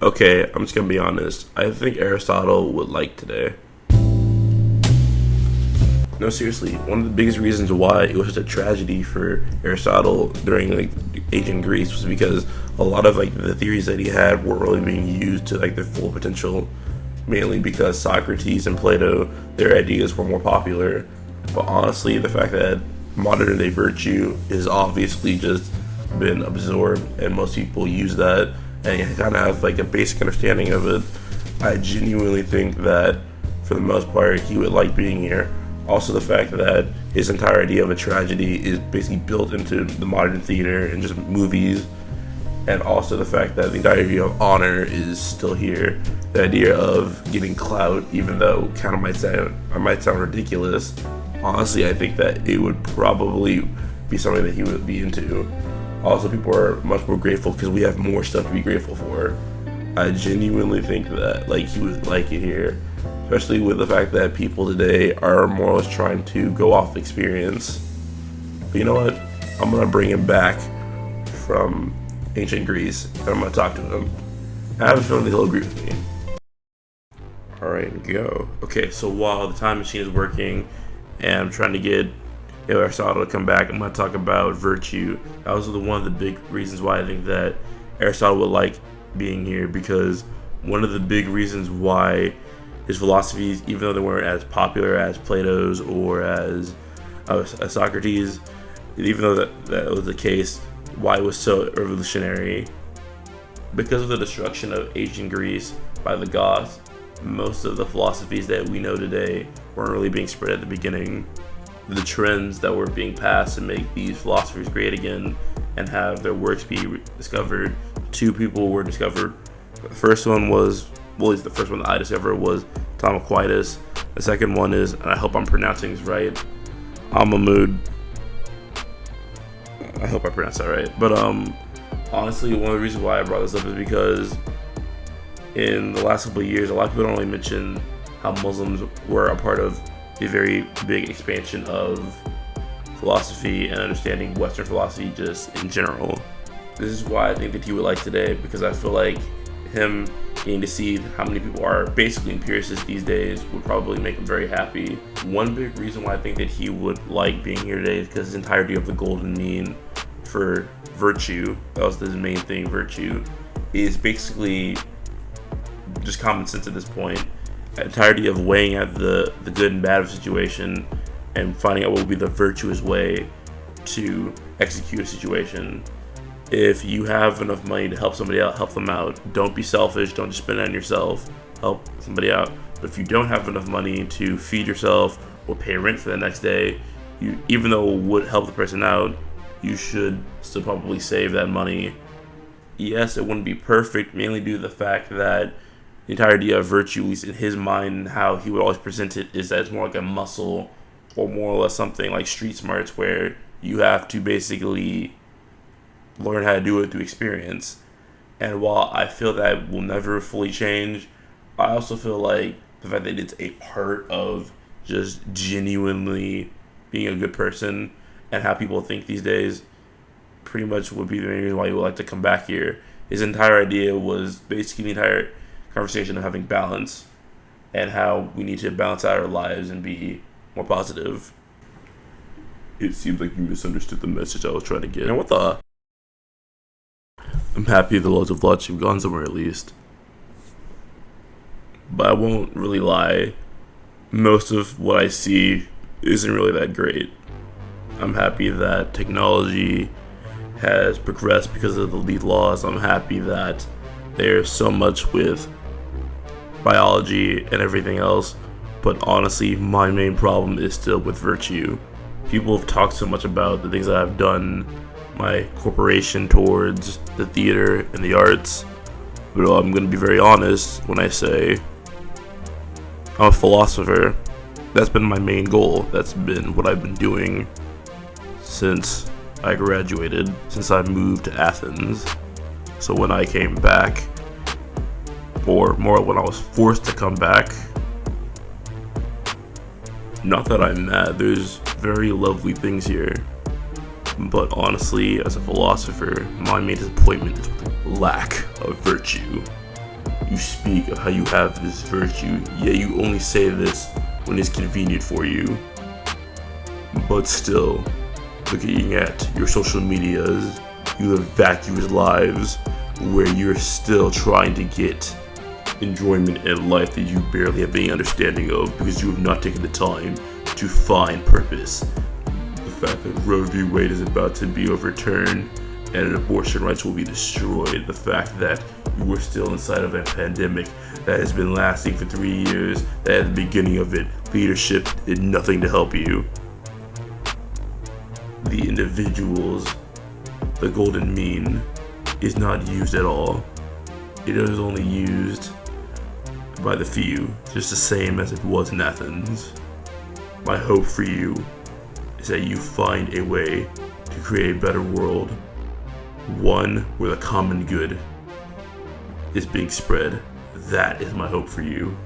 Okay, I'm just gonna be honest. I think Aristotle would like today. No, seriously, one of the biggest reasons why it was such a tragedy for Aristotle during ancient Greece was because a lot of the theories that he had weren't really being used to their full potential. Mainly because Socrates and Plato, their ideas were more popular. But honestly, the fact that modern day virtue is obviously just been absorbed and most people use that and kind of have a basic understanding of it, I genuinely think that for the most part he would like being here. Also, the fact that his entire idea of a tragedy is basically built into the modern theater and just movies, and also the fact that the entire idea of honor is still here. The idea of getting clout, even though kind of might sound ridiculous, honestly, I think that it would probably be something that he would be into. Also, people are much more grateful because we have more stuff to be grateful for. I genuinely think that he would like it here, especially with the fact that people today are more or less trying to go off experience. But you know what? I'm gonna bring him back from ancient Greece and I'm gonna talk to him. I have a feeling that he'll agree with me. Alright, go. Okay, so while the time machine is working and I'm trying to get Aristotle to come back, I'm going to talk about virtue. That was one of the big reasons why I think that Aristotle would like being here, because one of the big reasons why his philosophies, even though they weren't as popular as Plato's or as Socrates, even though that was the case, why it was so revolutionary, because of the destruction of ancient Greece by the Goths. Most of the philosophies that we know today weren't really being spread at the beginning. The trends that were being passed to make these philosophers great again and have their works be discovered. Two people were discovered. The first one was, well, at least the first one that I discovered was Thomas Aquinas. The second one is, and I hope I'm pronouncing this right, Mahmud. I hope I pronounced that right. But honestly, one of the reasons why I brought this up is because in the last couple of years, a lot of people don't really mention how Muslims were a part of a very big expansion of philosophy and understanding Western philosophy just in general. This is why I think that he would like today, because I feel like him getting to see how many people are basically empiricists these days would probably make him very happy. One big reason why I think that he would like being here today is because his entirety of the golden mean for virtue, that was his main thing, virtue, is basically just common sense at this point. The entirety of weighing out the good and bad of a situation and finding out what would be the virtuous way to execute a situation. If you have enough money to help somebody out, help them out. Don't be selfish, don't just spend it on yourself, help somebody out. But if you don't have enough money to feed yourself or pay rent for the next day, even though it would help the person out, you should still probably save that money. Yes, it wouldn't be perfect, mainly due to the fact that the entire idea of virtue, at least in his mind and how he would always present it, is that it's more like a muscle, or more or less something like street smarts, where you have to basically learn how to do it through experience. And while I feel that will never fully change, I also feel like the fact that it's a part of just genuinely being a good person and how people think these days pretty much would be the main reason why you would like to come back here. His entire idea was basically the entire conversation of having balance and how we need to balance out our lives and be more positive. It seems like you misunderstood the message I was trying to get. And what the? I'm happy the loads of lots have gone somewhere at least. But I won't really lie. Most of what I see isn't really that great. I'm happy that technology has progressed because of the lead laws. I'm happy that there's so much with biology and everything else, but honestly, my main problem is still with virtue. People have talked so much about the things that I've done, my corporation towards the theater and the arts, but I'm going to be very honest when I say I'm a philosopher. That's been my main goal. That's been what I've been doing since I graduated, since I moved to Athens. So when I came back, or more when I was forced to come back, not that I'm mad, there's very lovely things here, but honestly, as a philosopher, my main disappointment is with the lack of virtue. You speak of how you have this virtue, yet you only say this when it's convenient for you. But still, looking at your social medias, you live vacuous lives where you're still trying to get enjoyment in life that you barely have any understanding of because you have not taken the time to find purpose. The fact that Roe v. Wade is about to be overturned and abortion rights will be destroyed. The fact that you were still inside of a pandemic that has been lasting for 3 years, that at the beginning of it, leadership did nothing to help you. The individuals, the golden mean, is not used at all. It is only used by the few, just the same as it was in Athens. My hope for you is that you find a way to create a better world, one where the common good is being spread. That is my hope for you.